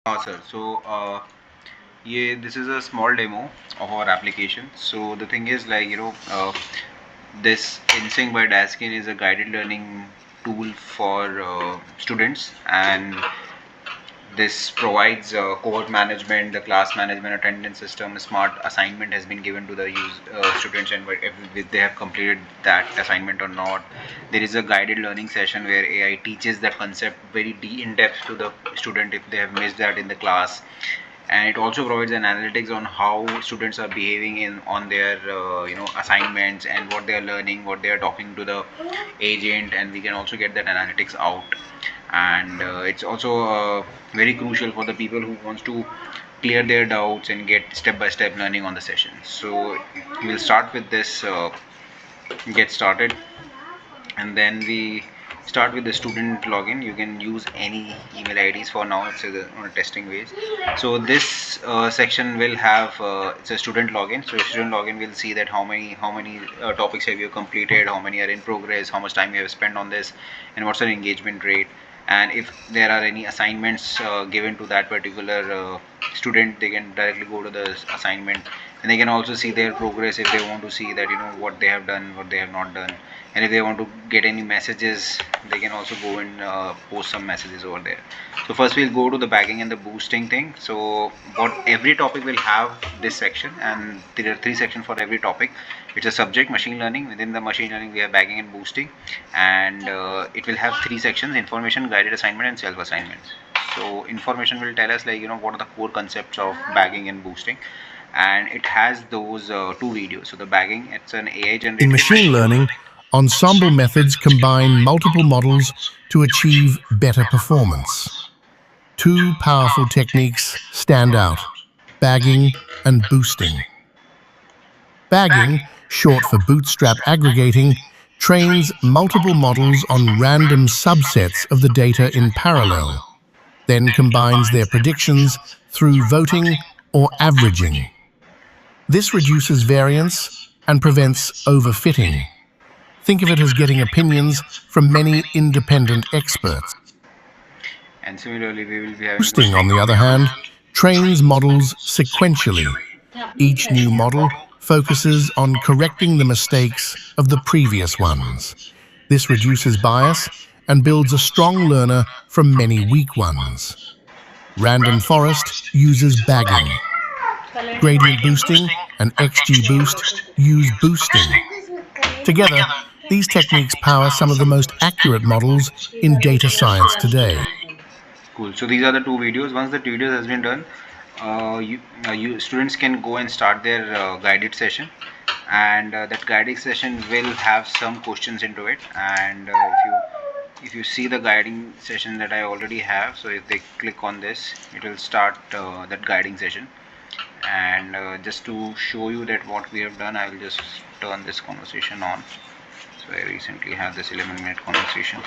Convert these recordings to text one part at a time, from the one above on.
Sir. This is a small demo of our application. So the thing is this InSync by DASCAIN is a guided learning tool for students, and this provides cohort management, the class management, attendance system. A smart assignment has been given to the students, and if they have completed that assignment or not. There is a guided learning session where AI teaches that concept very in depth to the student if they have missed that in the class. And it also provides an analytics on how students are behaving in on their assignments, and what they are learning, what they are talking to the agent, and we can also get that analytics out. And it's also very crucial for the people who wants to clear their doubts and get step-by-step learning on the session. So we'll start with this, get started, and then we start with the student login. You can use any email IDs for now. It's on a testing base. So this section will have it's a student login. So student login will see that how many topics have you completed, how many are in progress, how much time you have spent on this, and what's your engagement rate. And if there are any assignments given to that particular student, they can directly go to the assignment, and they can also see their progress if they want to see that what they have done, what they have not done. And if they want to get any messages, they can also go and post some messages over there. So first we'll go to the bagging and the boosting thing. So what every topic will have this section, and there are three sections for every topic. It's a subject, machine learning. Within the machine learning we have bagging and boosting, and it will have three sections: information, guided assignment, and self assignments. So information will tell us what are the core concepts of bagging and boosting, and it has those two videos. So the bagging, it's an AI In generated machine learning, ensemble methods combine multiple models to achieve better performance. Two powerful techniques stand out: bagging and boosting. Bagging, short for bootstrap aggregating, trains multiple models on random subsets of the data in parallel, then combines their predictions through voting or averaging. This reduces variance and prevents overfitting. Think of it as getting opinions from many independent experts. And similarly we will be having Boosting, on the other hand, trains models sequentially. Each new model focuses on correcting the mistakes of the previous ones. This reduces bias and builds a strong learner from many weak ones. Random forest uses bagging. Gradient boosting and XGBoost use boosting. Together, these techniques power some of the most accurate models in data science today. Cool. So these are the two videos. Once the videos has been done, you students can go and start their guided session, and that guided session will have some questions into it. And if you see the guiding session that I already have, so if they click on this, it will start that guiding session. And just to show you that what we have done, I will just turn this conversation on. So I recently had this 11-minute conversation.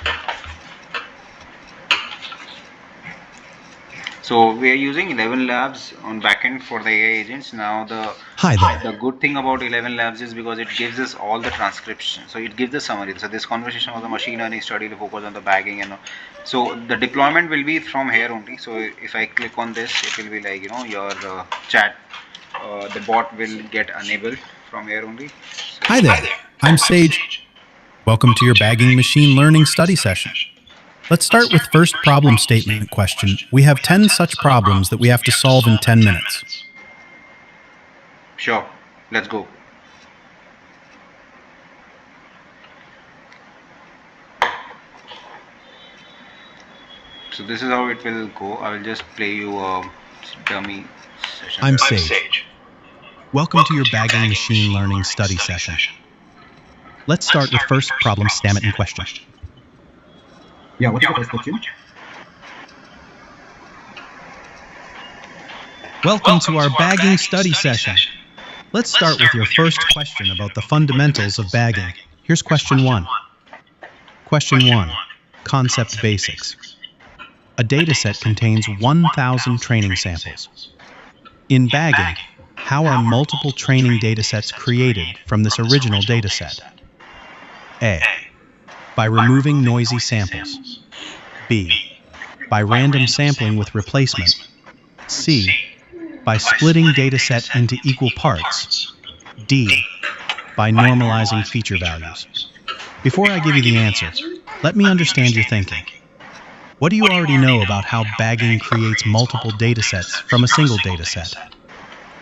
So we are using 11 labs on backend for the AI agents. Now Hi there. the good thing about 11 labs is because it gives us all the transcription. So it gives the summary. So this conversation was a machine learning study to focus on the bagging, and so the deployment will be from here only. So if I click on this, it will be like your chat. The bot will get enabled from here only. So, Hi there, I'm Sage. Welcome to your bagging machine learning study session. Let's start with first problem statement question. We have 10 such problems that we have to solve in 10 minutes. Sure, let's go. So this is how it will go. I will just play you a dummy session. I'm Sage. Welcome to your bagging machine learning study session. Let's start with first problem statement question. Yeah, what's the first question? Welcome to our bagging study session. Let's start with your first question about the fundamentals of bagging. Here's question 1. Question 1. Concept basics. A dataset contains 1,000 training samples. In bagging, how are multiple training datasets created from this original dataset? A. By removing noisy samples. B. By random sampling with replacement. C. By splitting dataset into equal parts. D. By normalizing feature values. Before I give you the answer, let me understand your thinking. What do you already know about how bagging creates multiple datasets from a single dataset?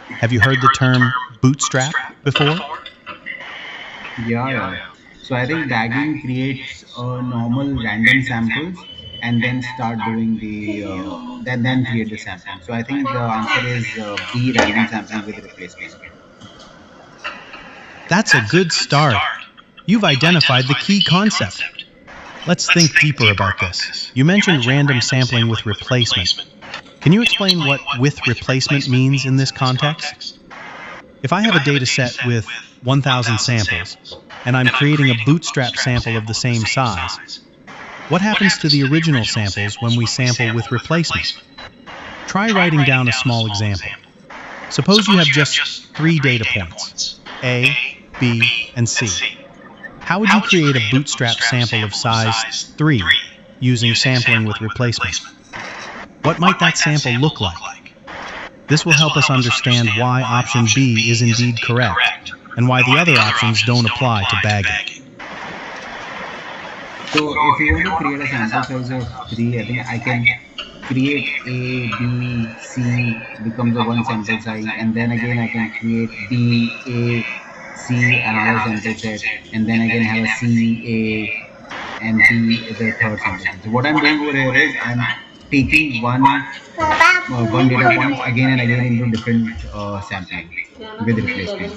Have you heard the term bootstrap before? Yeah. So I think bagging creates normal random samples and then start doing the then create the sampling. So I think the answer is B, random sampling with replacement. That's a good start. You've identified the key concept. Let's think deeper about this. You mentioned random sampling with replacement. Can you explain what with replacement means in this context? If I have a data set with 1,000 samples, and I'm creating a bootstrap sample of the same size, what happens to the original samples when we sample with replacement? Try writing down a small example. Suppose you have just 3 data points, A, B, and C. How would you create a bootstrap sample of size 3 using sampling with replacement? What might that sample look like? This will help us understand why option B is indeed correct, and why the other options don't apply to bagging. So if you want to create a sample size of 3, I think I can create A, B, C becomes a one sample size, and then again I can create B, A, C another sample set, and then again have a C, A, and B is the third sample set. So what I'm doing over here is I'm taking one data points again and again into different sampling with replacement.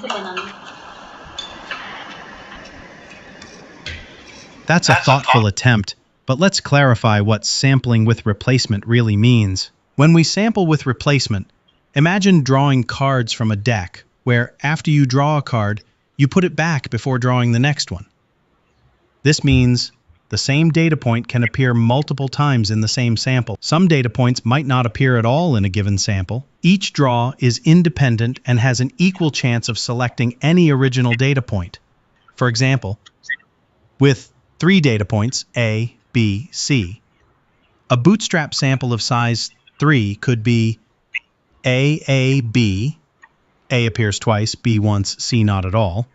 That's a thoughtful attempt, but let's clarify what sampling with replacement really means. When we sample with replacement, imagine drawing cards from a deck, where after you draw a card, you put it back before drawing the next one. This means the same data point can appear multiple times in the same sample. Some data points might not appear at all in a given sample. Each draw is independent and has an equal chance of selecting any original data point. For example, with 3 data points, A, B, C, a bootstrap sample of size 3 could be A, B, A appears twice, B once, C not at all,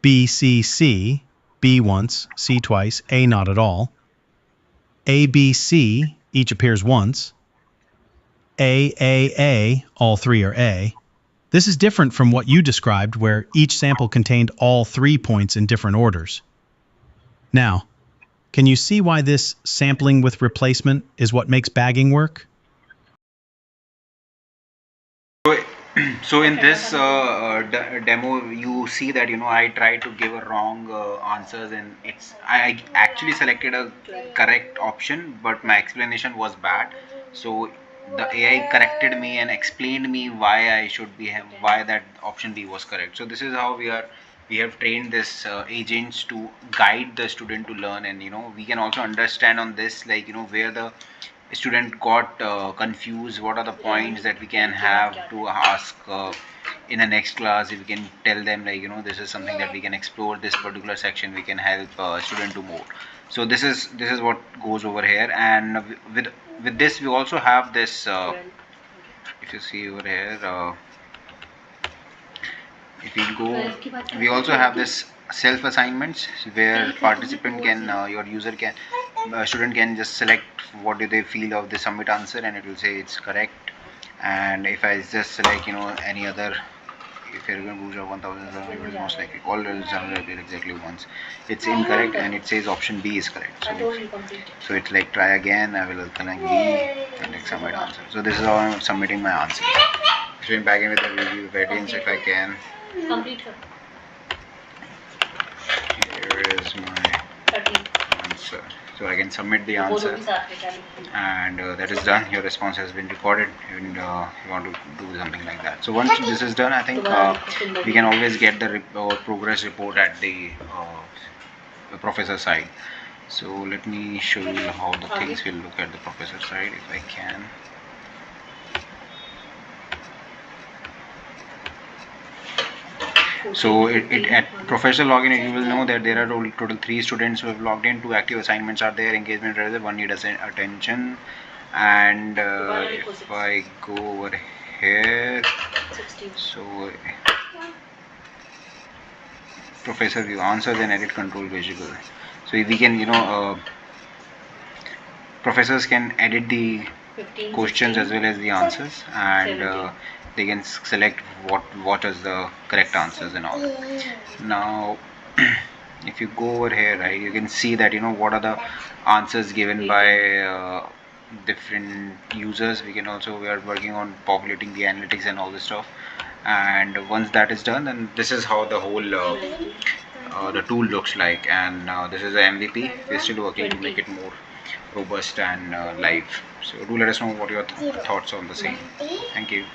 B, C, B once, C twice, A not at all, A, B, C, each appears once, A, all 3 are A. This is different from what you described, where each sample contained all 3 points in different orders. Now, can you see why this sampling with replacement is what makes bagging work? So in this demo, you see that I tried to give a wrong answers, and I actually selected a correct option, but my explanation was bad. So the AI corrected me and explained me why I should be why that option B was correct. So this is how we have trained this agents to guide the student to learn, and we can also understand on this, like where the student got confused, what are the points that we can have to ask in the next class. If we can tell them, like this is something that we can explore, this particular section we can help student to more. So this is what goes over here. And with this we also have this if you see over here, if you go, we also have this self assignments, where participant can your user can student can just select what do they feel of the submit answer, and it will say it's correct. And if I just select any other, if you're going to boost 1000, it will most likely all results appear exactly once. It's incorrect, and it says option B is correct. So it's like try again, I will select B and like submit answer. So this is how I'm submitting my answer. So back in with the review variance, if I can. Here is my answer. So I can submit the answer, and that is done. Your response has been recorded, and you want to do something like that. So once this is done, I think we can always get the progress report at the professor side. So let me show you how the things will look at the professor side, if I can. So at professor login, you will know that there are total 3 students who have logged in. 2 active assignments are there, engagement rather, 1 need attention, And if I go over here, so professor view, answers and edit control visible. So we can, professors can edit the questions as well as the answers, and they can select what is the correct answers and all. Now if you go over here, right, you can see that what are the answers given by different users. We are working on populating the analytics and all this stuff, and once that is done, then this is how the whole the tool looks like. And this is the MVP. We're still working to make it more robust and live. So do let us know what your thoughts on the same. Thank you.